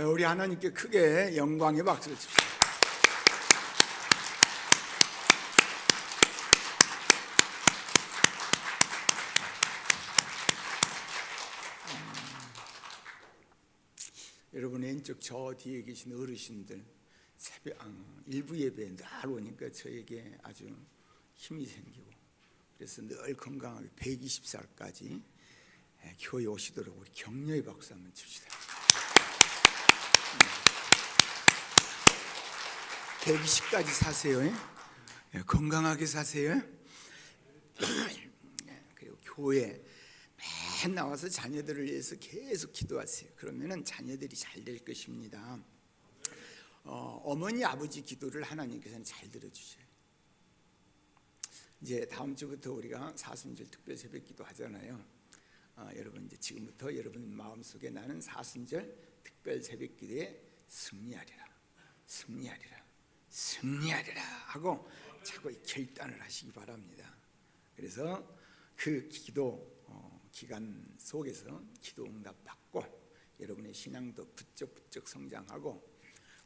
우리 하나님께 크게 영광의 박수를 칩시다. 여러분 왼쪽 저 뒤에 계신 어르신들 새벽 일부 예배에 늘 오니까 저에게 아주 힘이 생기고, 그래서 늘 건강하게 120살까지 교회 오시도록 우리 격려의 박수 한번 칩시다. 120까지 사세요. 건강하게 사세요. 그리고 교회 맨 나와서 자녀들을 위해서 계속 기도하세요. 그러면은 자녀들이 잘 될 것입니다. 어머니 아버지 기도를 하나님께서는 잘 들어주셔요. 이제 다음 주부터 우리가 사순절 특별 새벽 기도 하잖아요. 여러분 이제 지금부터 여러분 마음속에 나는 사순절 특별 새벽 기도에 승리하리라, 승리하리라, 승리하리라 하고 자꾸 결단을 하시기 바랍니다. 그래서 그 기도 기간 속에서 기도 응답 받고 여러분의 신앙도 부쩍부쩍 성장하고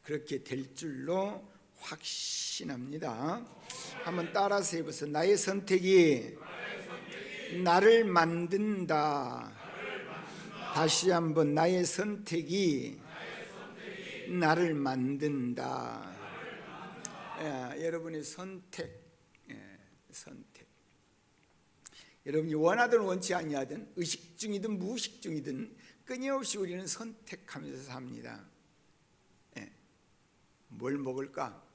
그렇게 될 줄로 확신합니다. 한번 따라서 해보세요. 나의 선택이 나를 만든다. 다시 한번 나의 선택이 나를 만든다. 여러분의 선택, 선택. 여러분이 원하든 원치 아니하든 의식 중이든 무의식 중이든 끊임없이 우리는 선택하면서 삽니다. 뭘 먹을까?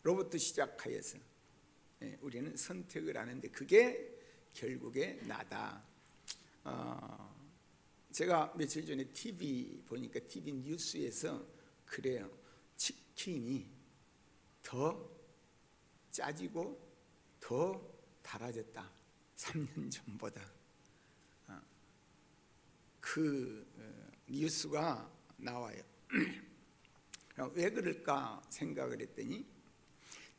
로부터 시작하여서 우리는 선택을 하는데 그게 결국에 나다. 제가 며칠 전에 TV 보니까 TV 뉴스에서 그래요. 치킨이 더 짜지고 더 달아졌다. 3년 전보다. 그 뉴스가 나와요. 왜 그럴까 생각을 했더니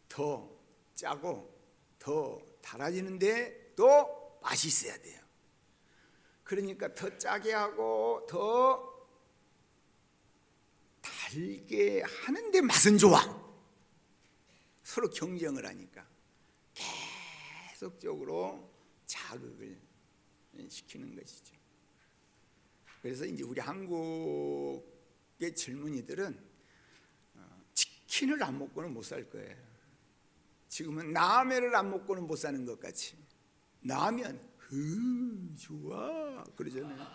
더 짜고 더 달아지는데 또 맛이 있어야 돼요. 그러니까 더 짜게 하고 더 달게 하는데 맛은 좋아. 서로 경쟁을 하니까 계속적으로 자극을 시키는 것이죠. 그래서 이제 우리 한국의 젊은이들은 치킨을 안 먹고는 못 살 거예요. 지금은 라면을 안 먹고는 못 사는 것 같이. 라면, 좋아 그러잖아요.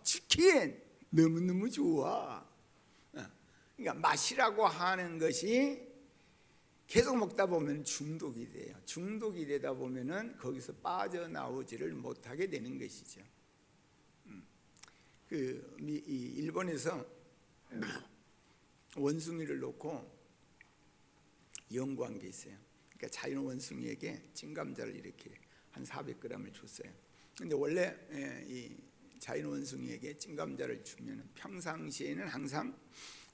치킨 너무너무 좋아. 그러니까 맛이라고 하는 것이 계속 먹다 보면 중독이 돼요. 중독이 되다 보면은 거기서 빠져나오지를 못하게 되는 것이죠. 일본에서 원숭이를 놓고 연구한 게 있어요. 그러니까 자연 원숭이에게 찐감자를 이렇게 한 400g을 줬어요. 근데 원래 이 자연 원숭이에게 찐감자를 주면 평상시에는 항상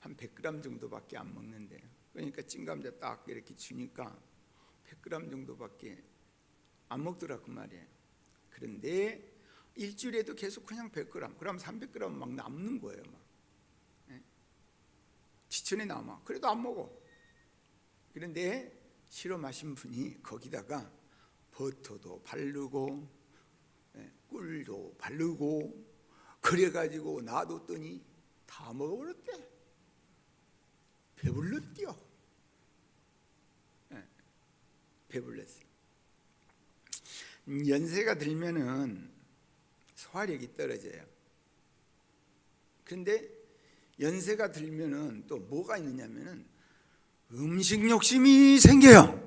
한 100g 정도밖에 안 먹는데요. 그러니까 찐감자 딱 이렇게 주니까 100g 정도밖에 안 먹더라 그 말이에요. 그런데 일주일에도 계속 그냥 100g, 그럼 300g 막 남는 거예요. 막 지천에 남아. 그래도 안 먹어. 그런데 실험하신 분이 거기다가 버터도 바르고 꿀도 바르고 그래가지고 놔뒀더니 다 먹어버렸대. 배불렀대요. 배불렀어요. 연세가 들면은 소화력이 떨어져요. 그런데 연세가 들면은 또 뭐가 있느냐면은 음식 욕심이 생겨요.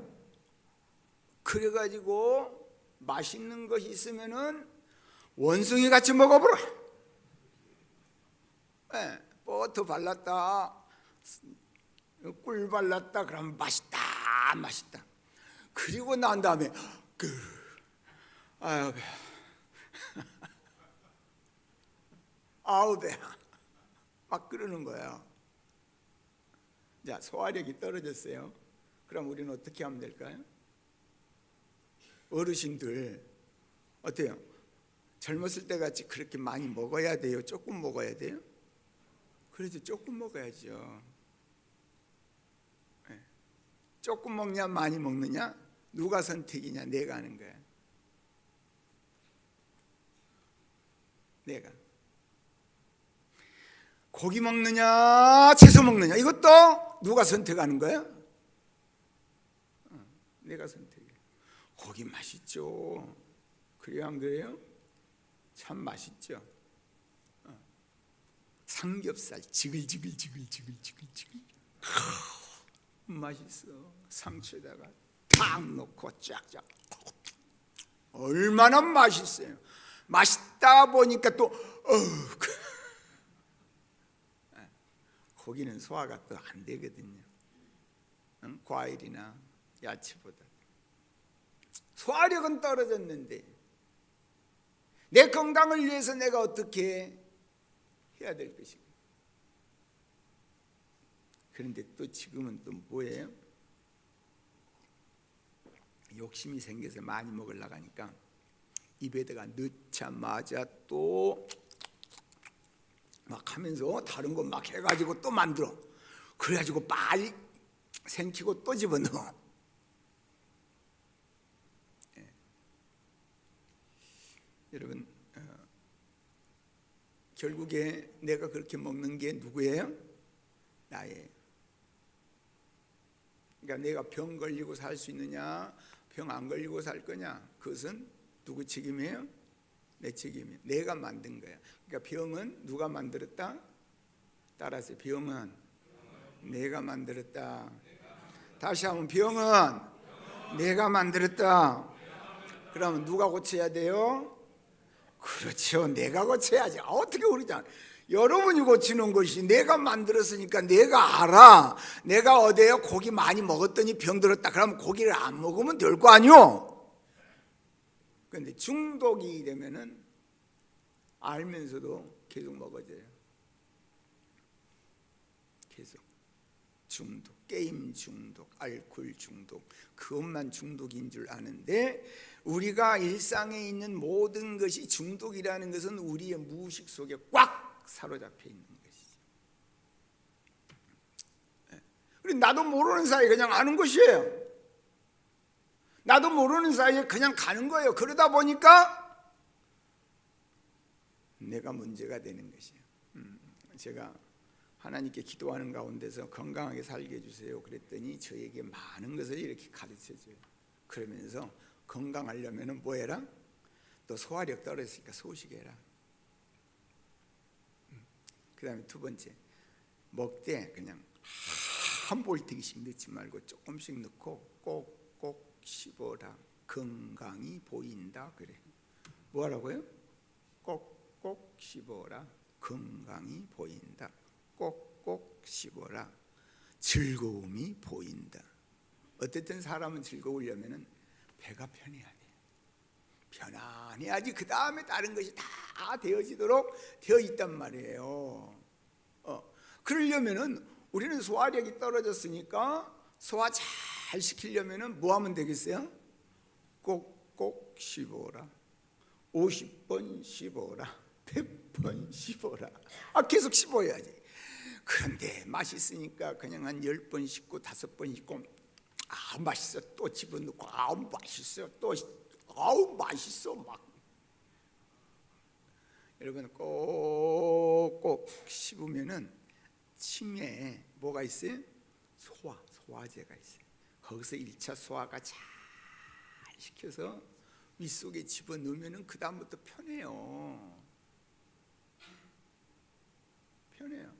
그래가지고 맛있는 것이 있으면은 원숭이 같이 먹어보라. 버터 발랐다, 꿀 발랐다, 그러면 맛있다, 맛있다. 그리고 난 다음에 아유 배, 아우 배, 막 그러는 거예요. 자, 소화력이 떨어졌어요. 그럼 우리는 어떻게 하면 될까요? 어르신들 어때요? 젊었을 때 같이 그렇게 많이 먹어야 돼요? 조금 먹어야 돼요? 그래도 조금 먹어야죠. 네. 조금 먹냐 많이 먹느냐? 누가 선택이냐? 내가 하는 거야. 내가. 고기 먹느냐 채소 먹느냐 이것도 누가 선택하는 거야? 내가 선택해. 고기 맛있죠. 그래요 안 그래요? 참 맛있죠. 삼겹살 지글지글 맛있어. 상추에다가 탁 넣고 쫙쫙 얼마나 맛있어요. 맛있다 보니까 또 고기는 소화가 또 안 되거든요. 과일이나 야채보다 소화력은 떨어졌는데 내 건강을 위해서 내가 어떻게 해야 될 것인가. 그런데 또 지금은 또 뭐예요? 욕심이 생겨서 많이 먹으려고 하니까 입에다가 넣자마자 또 막 하면서 다른 거 막 해가지고 또 만들어. 그래가지고 빨리 생기고 또 집어넣어. 예. 여러분 결국에 내가 그렇게 먹는 게 누구예요? 나예요. 그러니까 내가 병 걸리고 살 수 있느냐 병 안 걸리고 살 거냐 그것은 누구 책임이에요? 내 책임이에요. 내가 만든 거야. 그러니까 병은 누가 만들었다? 따라서 병은 내가 만들었다. 다시 한번 병은 내가 만들었다. 그러면 누가 고쳐야 돼요? 그렇죠. 내가 고쳐야지. 어떻게 그러잖아. 여러분이 고치는 것이 내가 만들었으니까 내가 알아. 내가 어디에요? 고기 많이 먹었더니 병 들었다. 그러면 고기를 안 먹으면 될 거 아니요. 그런데 중독이 되면은 알면서도 계속 먹어져요. 계속 중독, 게임 중독, 알코올 중독, 그것만 중독인 줄 아는데 우리가 일상에 있는 모든 것이 중독이라는 것은 우리의 무의식 속에 꽉 사로잡혀 있는 것이죠. 그리고 나도 모르는 사이에 그냥 아는 것이에요. 나도 모르는 사이에 그냥 가는 거예요. 그러다 보니까 내가 문제가 되는 것이에요. 제가 하나님께 기도하는 가운데서 건강하게 살게 해주세요 그랬더니 저에게 많은 것을 이렇게 가르쳐줘요. 그러면서 건강하려면 뭐 해라? 또 소화력 떨어졌으니까 소식해라. 그 다음에 두 번째, 먹되 그냥 한 볼트기씩 넣지 말고 조금씩 넣고 꼭꼭 씹어라. 건강이 보인다 그래. 뭐 하라고요? 꼭꼭 씹어라. 건강이 보인다. 꼭꼭 씹어라. 즐거움이 보인다. 어쨌든 사람은 즐거우려면 배가 편해야 돼. 편안해야지 그 다음에 다른 것이 다 되어지도록 되어 있단 말이에요. 그러려면은 우리는 소화력이 떨어졌으니까 소화 잘 시키려면은 뭐 하면 되겠어요? 꼭꼭 씹어라. 50번 씹어라. 100번 씹어라. 계속 씹어야지. 그런데 맛있으니까 그냥 한 10번 씹고 5번 씹고 맛있어 또 집어넣고 맛있어 또 맛있어 막. 여러분 꼭꼭 씹으면은 침에 뭐가 있어요? 소화제가 있어요. 거기서 1차 소화가 잘 시켜서 윗속에 집어넣으면은 그 다음부터 편해요. 편해요.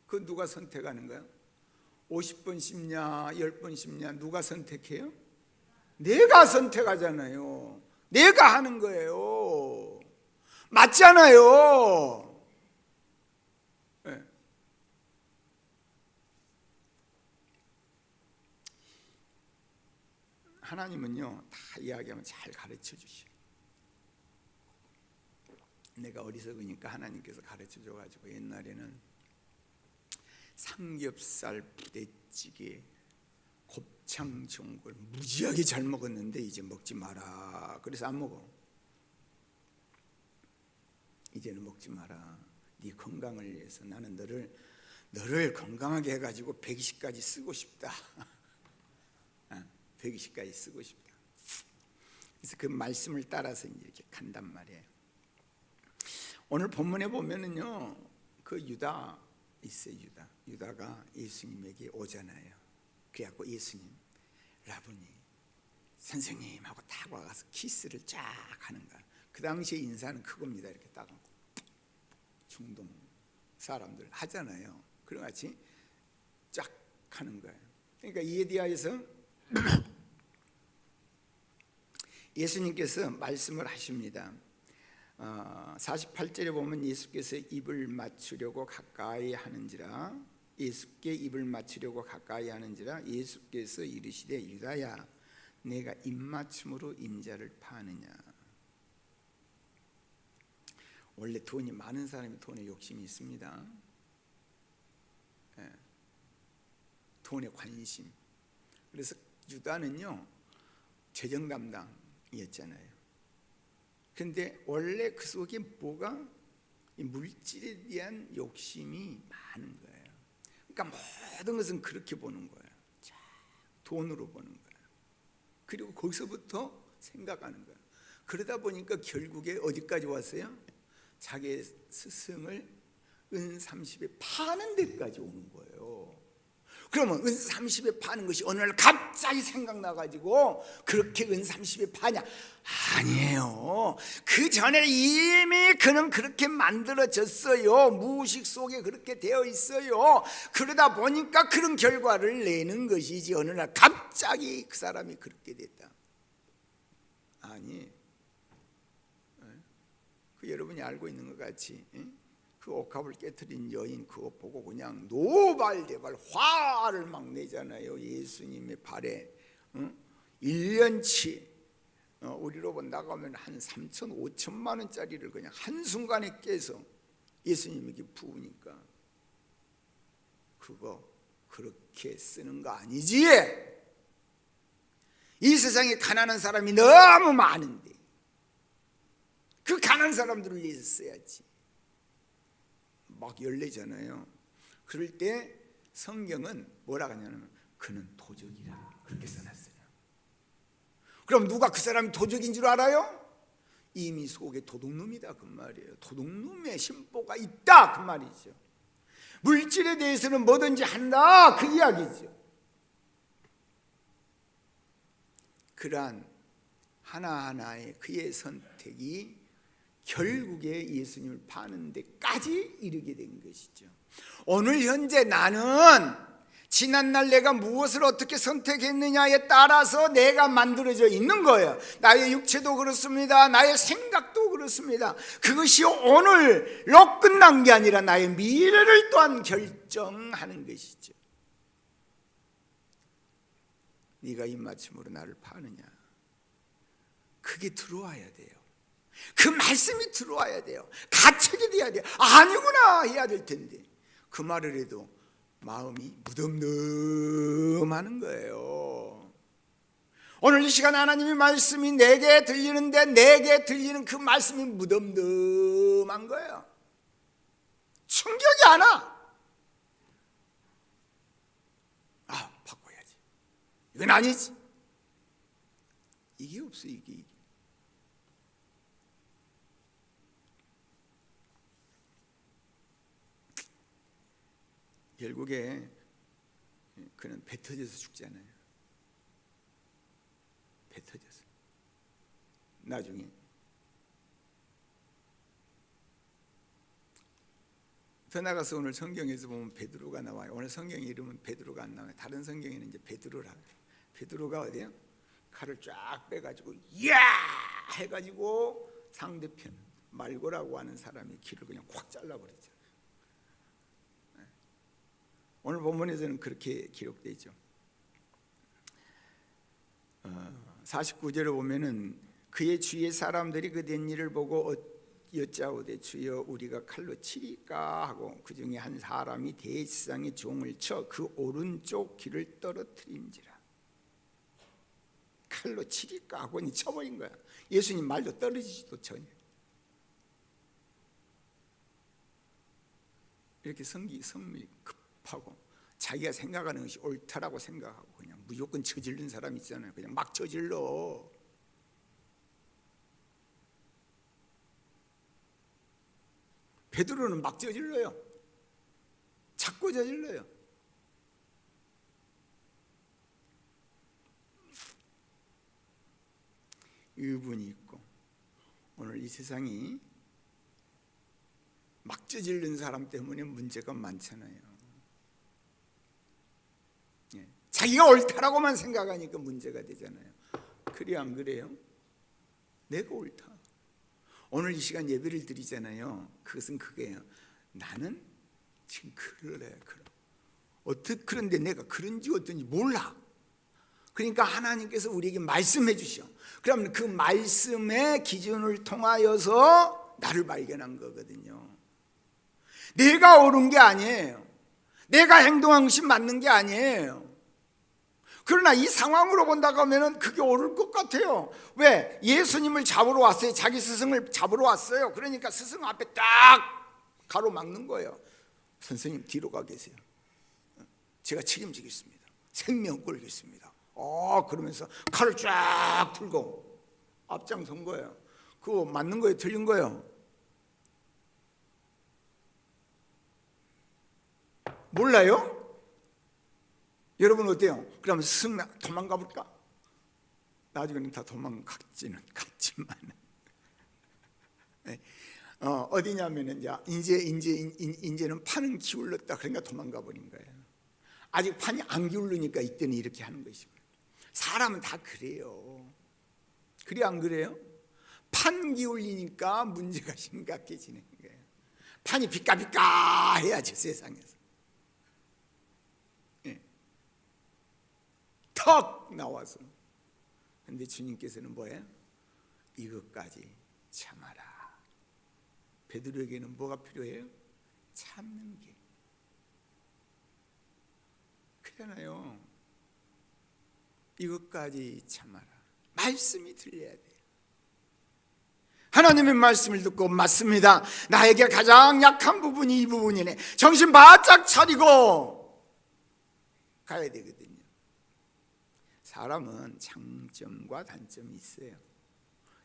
그건 누가 선택하는 거야? 50번 씹냐 10번 씹냐 누가 선택해요? 내가 선택하잖아요. 내가 하는 거예요. 맞잖아요. 네. 하나님은요 다 이야기하면 잘 가르쳐 주셔요. 내가 어리석으니까 하나님께서 가르쳐 줘가지고 옛날에는 삼겹살 부대찌개 곱창 전골 무지하게 잘 먹었는데 이제 먹지 마라 그래서 안 먹어. 이제는 먹지 마라. 네 건강을 위해서 나는 너를 건강하게 해가지고 120까지 쓰고 싶다. 120까지 쓰고 싶다. 그래서 그 말씀을 따라서 이렇게 간단 말이에요. 오늘 본문에 보면은요, 그 유다 있어요. 유다가 예수님에게 오잖아요. 그래갖고 예수님, 라보니, 선생님 하고 딱 와가서 키스를 쫙 하는 거야. 그 당시에 인사는 그겁니다. 이렇게 딱 중동 사람들 하잖아요. 그런 같이 쫙 하는 거예요. 그러니까 이에 대하여서 예수님께서 말씀을 하십니다. 48절에 보면 예수께서 입을 맞추려고 가까이 하는지라, 예수께 입을 맞추려고 가까이 하는지라 예수께서 이르시되 유다야 내가 입맞춤으로 인자를 파느냐. 원래 돈이 많은 사람이 돈에 욕심이 있습니다. 돈에 관심. 그래서 유다는요 재정 담당이었잖아요. 그런데 원래 그 속에 뭐가 이 물질에 대한 욕심이 많은 거예요. 그러니까 모든 것은 그렇게 보는 거예요. 돈으로 보는 거예요. 그리고 거기서부터 생각하는 거예요. 그러다 보니까 결국에 어디까지 왔어요? 자기의 스승을 은 30에 파는 데까지 오는 거예요. 그러면 은 30에 파는 것이 어느 날 갑자기 생각나가지고 그렇게 은 30에 파냐? 아니에요. 그 전에 이미 그는 그렇게 만들어졌어요. 무의식 속에 그렇게 되어 있어요. 그러다 보니까 그런 결과를 내는 것이지 어느 날 갑자기 그 사람이 그렇게 됐다. 아니, 그 여러분이 알고 있는 것 같이 그 옥합을 깨트린 여인 그거 보고 그냥 노발대발 화를 막 내잖아요. 예수님의 발에 1년치 우리로 본다고 하면 한 3천 5천만 원짜리를 그냥 한순간에 깨서 예수님에게 부으니까 그거 그렇게 쓰는 거 아니지? 이 세상에 가난한 사람이 너무 많은데 그 가난한 사람들을 위해서 써야지. 막 열내잖아요. 그럴 때 성경은 뭐라고 하냐면 그는 도적이라 그렇게 써놨어요. 그럼 누가 그 사람이 도적인 줄 알아요? 이미 속에 도둑놈이다 그 말이에요. 도둑놈의 심보가 있다 그 말이죠. 물질에 대해서는 뭐든지 한다 그 이야기죠. 그러한 하나하나의 그의 선택이 결국에 예수님을 파는 데까지 이르게 된 것이죠. 오늘 현재 나는 지난날 내가 무엇을 어떻게 선택했느냐에 따라서 내가 만들어져 있는 거예요. 나의 육체도 그렇습니다. 나의 생각도 그렇습니다. 그것이 오늘로 끝난 게 아니라 나의 미래를 또한 결정하는 것이죠. 네가 입맞춤으로 나를 파느냐. 그게 들어와야 돼요. 그 말씀이 들어와야 돼요. 가책이 돼야 돼요. 아니구나 해야 될 텐데 그 말을 해도 마음이 무덤덤하는 거예요. 오늘 이 시간 하나님의 말씀이 내게 들리는데 내게 들리는 그 말씀이 무덤덤한 거예요. 충격이 안 와. 바꿔야지. 이건 아니지. 이게 없어 이게. 결국에 그는 배 터져서 죽잖아요. 배 터져서. 나중에 더 나가서 오늘 성경에서 보면 베드로가 나와요. 오늘 성경 이름은 베드로가 안 나와요. 다른 성경에는 이제 베드로라고 해요. 베드로가 어디요? 칼을 쫙 빼가지고 야 해가지고 상대편 말고라고 하는 사람의 귀를 그냥 콱 잘라버렸죠. 오늘 본문에서는 그렇게 기록되어 있죠. 49절에 보면은 그의 주위의 사람들이 그 된 일을 보고 여짜오되 주여 우리가 칼로 치리까 하고 그 중에 한 사람이 대지상의 종을 쳐 그 오른쪽 귀를 떨어뜨린지라. 칼로 치리까 하고 쳐버린 거야. 예수님 말도 떨어지지도 전혀. 이렇게 성미 급하고 자기가 생각하는 것이 옳다라고 생각하고 그냥 무조건 저지른 사람 있잖아요. 그냥 막 저질러. 베드로는 막 저질러요. 자꾸 저질러요. 의분이 있고, 오늘 이 세상이 막 저지른 사람 때문에 문제가 많잖아요. 자기가 옳다라고만 생각하니까 문제가 되잖아요. 그래 안 그래요? 내가 옳다. 오늘 이 시간 예배를 드리잖아요. 그것은 그게요. 나는 지금 그러래. 그런데 내가 그런지 어떤지 몰라. 그러니까 하나님께서 우리에게 말씀해 주셔. 그러면 그 말씀의 기준을 통하여서 나를 발견한 거거든요. 내가 옳은 게 아니에요. 내가 행동한 것이 맞는 게 아니에요. 그러나 이 상황으로 본다고 하면 그게 옳을 것 같아요. 왜? 예수님을 잡으러 왔어요. 자기 스승을 잡으러 왔어요. 그러니까 스승 앞에 딱 가로막는 거예요. 선생님 뒤로 가 계세요. 제가 책임지겠습니다. 생명 걸겠습니다. 그러면서 칼을 쫙 들고 앞장선 거예요. 그거 맞는 거예요? 틀린 거예요? 몰라요? 여러분 어때요? 그러면 스승 도망가 볼까? 나중에는 다 도망갔지는 갔지만 어디냐면은 이제는 판은 기울었다. 그러니까 도망가 버린 거예요. 아직 판이 안 기울으니까 이때는 이렇게 하는 것이고. 사람은 다 그래요. 그래 안 그래요? 판 기울리니까 문제가 심각해지는 거예요. 판이 비까비까 해야지 세상에서. 턱 나와서. 근데 주님께서는 뭐예요? 이것까지 참아라. 베드로에게는 뭐가 필요해요? 참는 게. 그렇잖아요. 이것까지 참아라. 말씀이 들려야 돼요. 하나님의 말씀을 듣고 맞습니다. 나에게 가장 약한 부분이 이 부분이네. 정신 바짝 차리고 가야 되거든요. 사람은 장점과 단점이 있어요.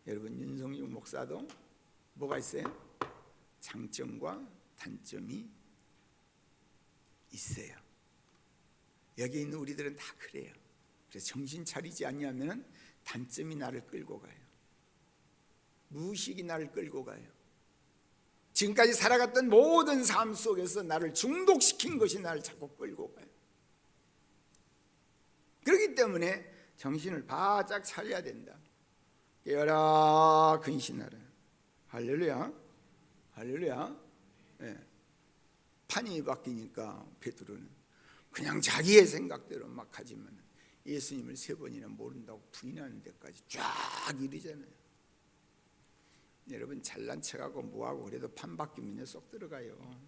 여러분 윤성육 목사도 뭐가 있어요? 장점과 단점이 있어요. 여기 있는 우리들은 다 그래요. 그래서 정신 차리지 않냐면 단점이 나를 끌고 가요. 무의식이 나를 끌고 가요. 지금까지 살아갔던 모든 삶 속에서 나를 중독시킨 것이 나를 자꾸 끌고 가요. 그렇기 때문에 정신을 바짝 차려야 된다. 깨어라 근신하라. 할렐루야. 할렐루야. 판이 바뀌니까 베드로는 그냥 자기의 생각대로 막 하지만 예수님을 3번이나 모른다고 부인하는 데까지 쫙 이르잖아요. 여러분 잘난 척하고 뭐하고 그래도 판 바뀌면 쏙 들어가요.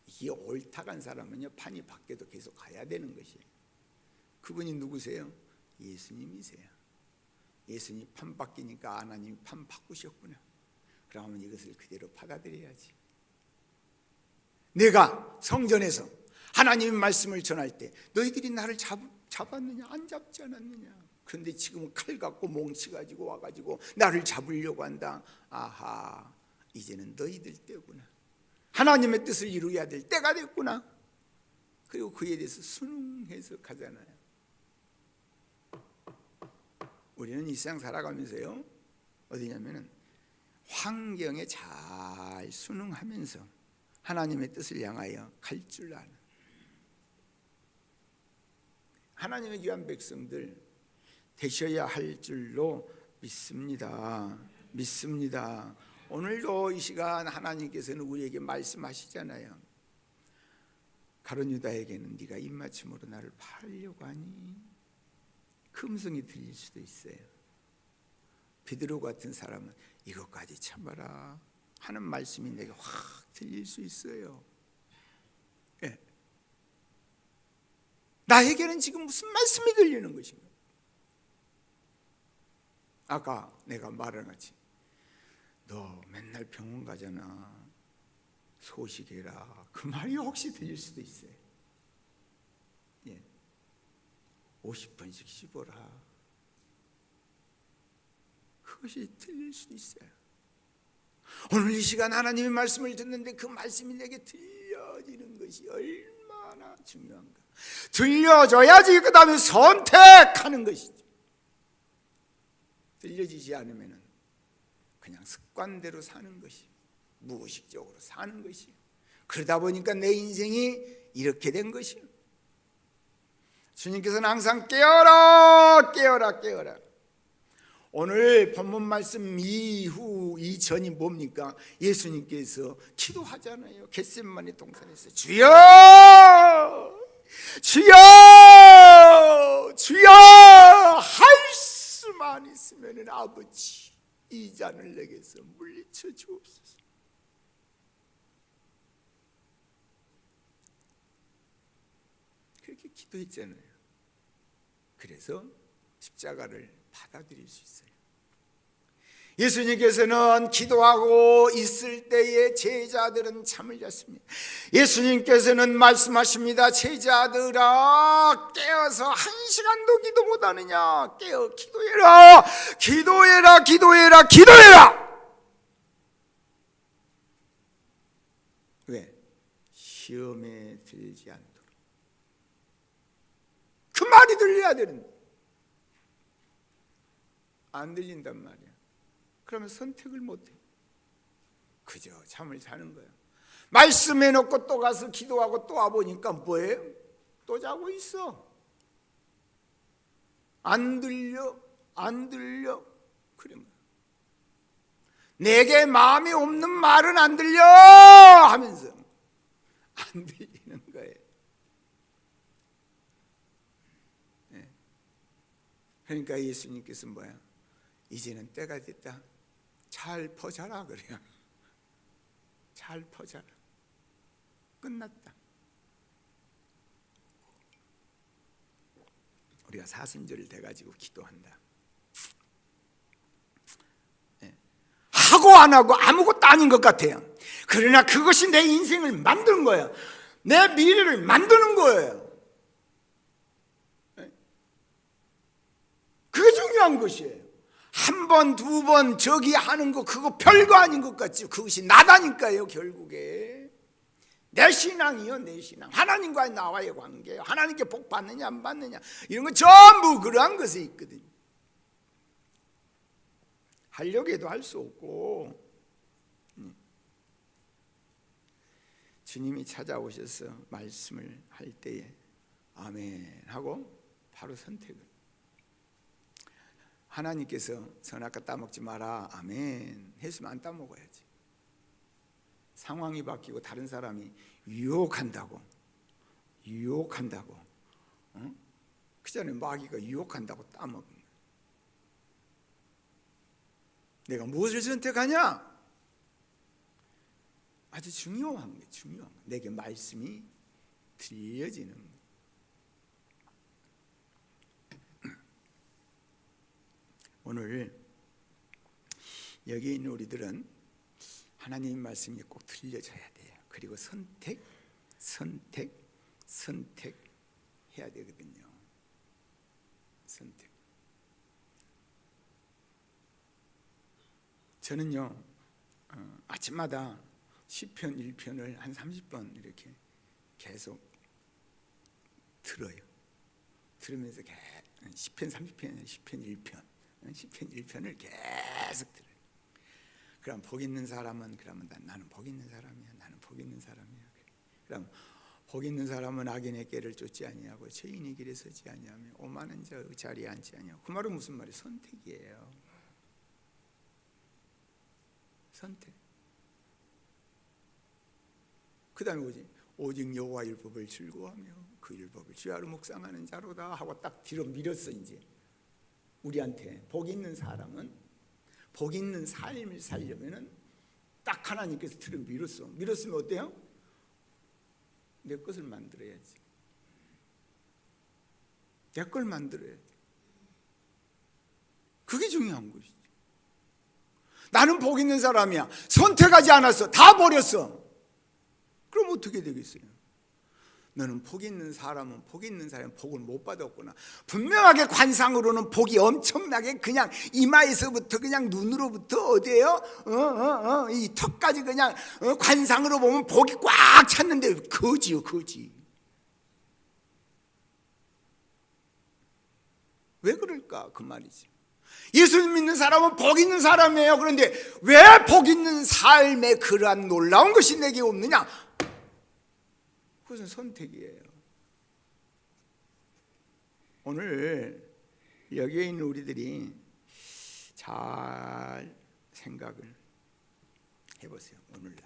이게 옳다간 사람은요 판이 바뀌어도 계속 가야 되는 것이에요. 그분이 누구세요? 예수님이세요. 예수님이 판 바뀌니까 하나님이 판 바꾸셨구나. 그러면 이것을 그대로 받아들여야지. 내가 성전에서 하나님의 말씀을 전할 때 너희들이 나를 잡았느냐? 안 잡지 않았느냐? 그런데 지금은 칼 갖고 몽치 가지고 와가지고 나를 잡으려고 한다. 아하, 이제는 너희들 때구나. 하나님의 뜻을 이루어야 될 때가 됐구나. 그리고 그에 대해서 순응해서 가잖아요. 우리는 이 세상 살아가면서요 어디냐면은 환경에 잘 순응하면서 하나님의 뜻을 향하여 갈 줄 아는 하나님의 귀한 백성들 되셔야 할 줄로 믿습니다. 믿습니다. 오늘도 이 시간 하나님께서는 우리에게 말씀하시잖아요. 가룟 유다에게는 네가 입맞춤으로 나를 팔려고 하니? 그 음성이 들릴 수도 있어요. 베드로 같은 사람은 이것까지 참아라 하는 말씀이 내게 확 들릴 수 있어요. 나에게는 지금 무슨 말씀이 들리는 것인가? 아까 내가 말한 같이 너 맨날 병원 가잖아. 소식해라. 그 말이 혹시 들릴 수도 있어요. 50번씩 씹어라. 그것이 들릴 수도 있어요. 오늘 이 시간 하나님의 말씀을 듣는데 그 말씀이 내게 들려지는 것이 얼마나 중요한가. 들려줘야지 그 다음에 선택하는 것이죠. 들려지지 않으면 그냥 습관대로 사는 것이, 무의식적으로 사는 것이, 그러다 보니까 내 인생이 이렇게 된 것이요. 주님께서는 항상 깨어라 깨어라 깨어라. 오늘 본문 말씀 이전이 뭡니까? 예수님께서 기도하잖아요. 겟세마네 동산에서 주여 주여 주여 할 수만 있으면 아버지 이 잔을 내게서 물리쳐 주옵소서. 그렇게 기도했잖아요. 그래서 십자가를 받아들일 수 있어요. 예수님께서는 기도하고 있을 때에 제자들은 잠을 잤습니다. 예수님께서는 말씀하십니다. 제자들아 깨어서 1시간도 기도 못하느냐. 깨어 기도해라 기도해라 기도해라 기도해라. 왜? 시험에 들지 않도록. 그 말이 들려야 되는데 안 들린단 말이야. 그러면 선택을 못해. 그저 잠을 자는 거야. 말씀해놓고 또 가서 기도하고 또 와보니까 뭐예요? 또 자고 있어. 안 들려 안 들려. 그런 거야. 내게 마음이 없는 말은 안 들려 하면서 안 들리는 거예요. 그러니까 예수님께서 뭐야? 이제는 때가 됐다. 잘 퍼자라 그래요. 잘 퍼자라. 끝났다. 우리가 사순절 돼가지고 기도한다. 하고 안 하고 아무것도 아닌 것 같아요. 그러나 그것이 내 인생을 만드는 거예요. 내 미래를 만드는 거예요. 그게 중요한 것이에요. 한 번, 두 번 저기 하는 거 그거 별거 아닌 것 같죠. 그것이 나다니까요. 결국에 내 신앙이요. 내 신앙. 하나님과의 나와의 관계, 하나님께 복 받느냐 안 받느냐 이런 거 전부 그러한 것에 있거든요. 하려고 해도 할 수 없고 주님이 찾아오셔서 말씀을 할 때에 아멘 하고 바로 선택을. 하나님께서 선악과 따먹지 마라 아멘 했으면 안 따먹어야지. 상황이 바뀌고 다른 사람이 유혹한다고 그 전에 마귀가 유혹한다고 따먹은 거야. 내가 무엇을 선택하냐? 아주 중요한 게 중요한 거. 내게 말씀이 들려지는 거. 오늘 여기 있는 우리들은 하나님 말씀이 꼭 들려져야 돼요. 그리고 선택해야 되거든요. 선택. 저는요 아침마다 시편 1편을 한 30번 이렇게 계속 들어요. 들으면서 시편 30편, 시편 1편, 시편 1편을 계속 들어요. 그럼 복 있는 사람은 그러면 나는 복 있는 사람이야. 나는 복 있는 사람이야. 그럼 복 있는 사람은 악인의 길을 쫓지 아니하고 죄인의 길에 서지 아니하며 오만한 자의 자리에 앉지 아니하고. 그 말은 무슨 말이에요? 선택이에요. 선택. 그 다음에 뭐지? 오직 여호와 율법을 즐거워하며 그 율법을 주야로 묵상하는 자로다 하고 딱 뒤로 밀었어. 이제 우리한테 복 있는 사람은 복 있는 삶을 살려면은 딱 하나님께서 뒤로 밀었어. 밀었으면 어때요? 내 것을 만들어야지. 내 걸 만들어야 돼. 그게 중요한 것이지. 나는 복 있는 사람이야. 선택하지 않았어. 다 버렸어. 그럼 어떻게 되겠어요? 너는 복 있는 사람은 복을 못 받았구나. 분명하게 관상으로는 복이 엄청나게 그냥 이마에서부터 그냥 눈으로부터 어디에요? 이 턱까지 그냥 관상으로 보면 복이 꽉 찼는데 거지요, 거지. 왜 그럴까? 그 말이지. 예수를 믿는 사람은 복 있는 사람이에요. 그런데 왜 복 있는 삶에 그러한 놀라운 것이 내게 없느냐? 그것은 선택이에요. 오늘 여기에 있는 우리들이 잘 생각을 해보세요. 오늘날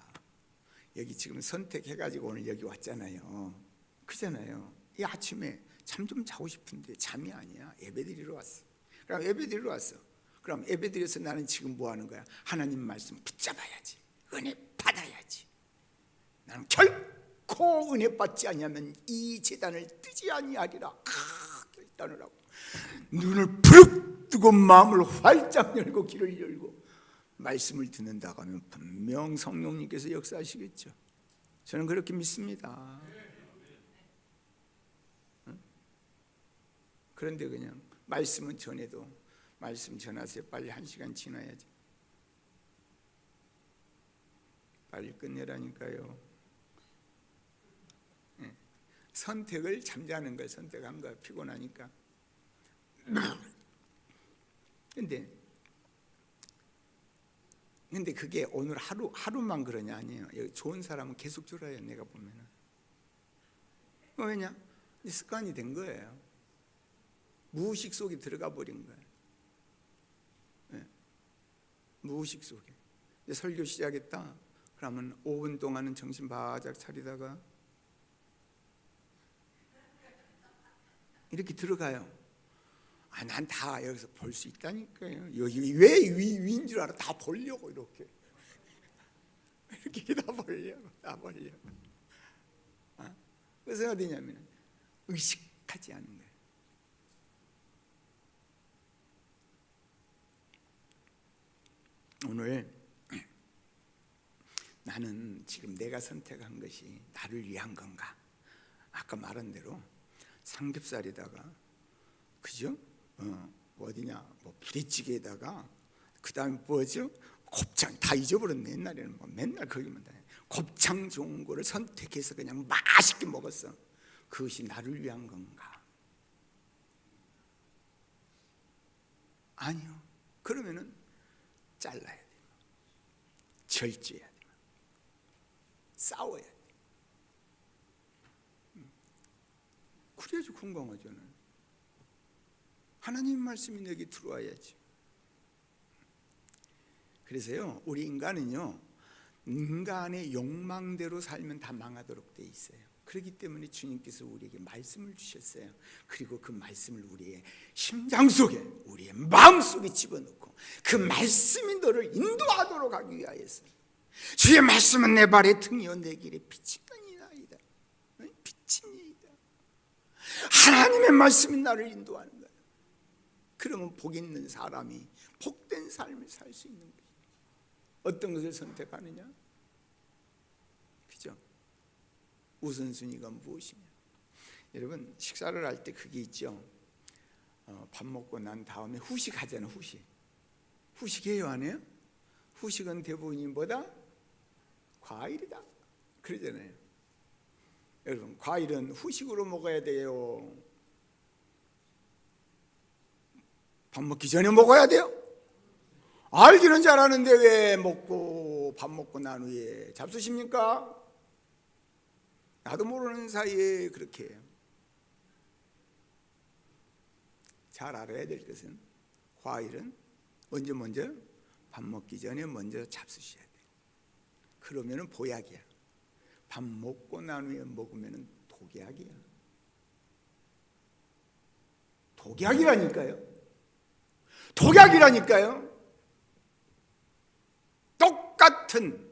여기 지금 선택해가지고 오늘 여기 왔잖아요. 그잖아요. 이 아침에 잠 좀 자고 싶은데 잠이 아니야. 예배드리러 왔어. 그럼 예배드리러 왔어. 그럼 예배드려서 나는 지금 뭐 하는 거야? 하나님 말씀 붙잡아야지. 은혜 받아야지. 나는 결코 은혜 받지 아니하면 이 제단을 뜨지 아니하리라. 결단을 하고 눈을 부릅 뜨고 마음을 활짝 열고 귀를 열고 말씀을 듣는다고 하면 분명 성령님께서 역사하시겠죠. 저는 그렇게 믿습니다. 그런데 그냥 말씀은 전해도 말씀 전하세요. 빨리 1시간 지나야지. 빨리 끝내라니까요. 선택을 잠자는 걸 선택한 거야. 피곤하니까. 근데 그게 오늘 하루만 그러냐? 아니에요. 여기 좋은 사람은 계속 졸아요. 내가 보면은. 왜냐? 습관이 된 거예요. 무의식 속에 들어가 버린 거예요. 무의식 속에. 설교 시작했다. 그러면 5분 동안은 정신 바짝 차리다가 이렇게 들어가요. 난 다 여기서 볼 수 있다니까요. 여기 왜 위인 줄 알아? 다 보려고 이렇게 다 보려고. 그래서 어디냐면 의식하지 않은 거예요. 오늘 나는 지금 내가 선택한 것이 나를 위한 건가? 아까 말한 대로 삼겹살에다가 그죠? 어디냐? 뭐 부대찌개에다가 그 다음에 뭐죠? 곱창. 다 잊어버렸네. 옛날에는 뭐 맨날 거기만 다. 곱창 좋은 거를 선택해서 그냥 맛있게 먹었어. 그것이 나를 위한 건가? 아니요. 그러면은 잘라야 돼. 절제해야 돼. 싸워야 돼. 그래야지 건강하잖아요. 하나님 말씀이 내게 들어와야지. 그래서요, 우리 인간은요, 인간의 욕망대로 살면 다 망하도록 돼 있어요. 그렇기 때문에 주님께서 우리에게 말씀을 주셨어요. 그리고 그 말씀을 우리의 심장 속에, 우리의 마음 속에 집어넣고 그 말씀이 너를 인도하도록 하기 위하여서 주의 말씀은 내 발의 등이요 내 길에 빛이니이다. 빛이니이다. 하나님의 말씀이 나를 인도하는 거예요. 그러면 복 있는 사람이 복된 삶을 살 수 있는 거예요. 어떤 것을 선택하느냐? 그죠? 우선순위가 무엇이냐? 여러분 식사를 할 때 그게 있죠. 밥 먹고 난 다음에 후식하잖아요. 후식해요, 안 해요? 후식은 대부분이 뭐다? 과일이다 그러잖아요. 여러분 과일은 후식으로 먹어야 돼요? 밥 먹기 전에 먹어야 돼요? 알기는 잘하는데 왜 밥 먹고 난 후에 잡수십니까? 나도 모르는 사이에 그렇게 해요. 잘 알아야 될 것은 과일은 먼저 밥 먹기 전에 먼저 잡수셔야 돼요. 그러면은 보약이야. 밥 먹고 난 후에 먹으면은 독약이야. 독약이라니까요. 똑같은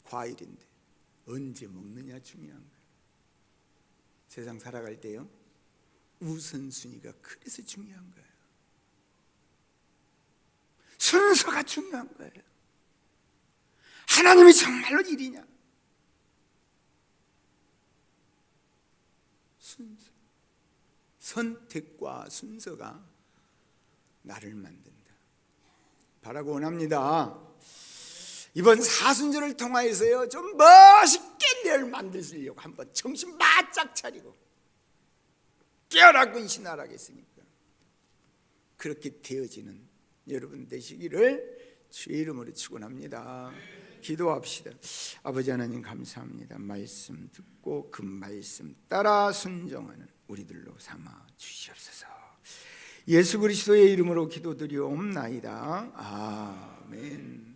과일인데 언제 먹느냐 중요한 거예요. 세상 살아갈 때요, 우선순위가 그래서 중요한 거예요. 순서가 중요한 거예요. 하나님이 정말로 일이냐? 순서, 선택과 순서가 나를 만든다. 바라고 원합니다. 이번 사순절을 통하여서요, 좀 멋있게 늘 만드시려고 한번 정신 바짝 차리고 깨어라 근신하라겠으니까 그렇게 되어지는 여러분 되시기를 주의 이름으로 축원합니다. 기도합시다. 아버지 하나님 감사합니다. 말씀 듣고 그 말씀 따라 순종하는 우리들로 삼아 주시옵소서. 예수 그리스도의 이름으로 기도드리옵나이다. 아멘.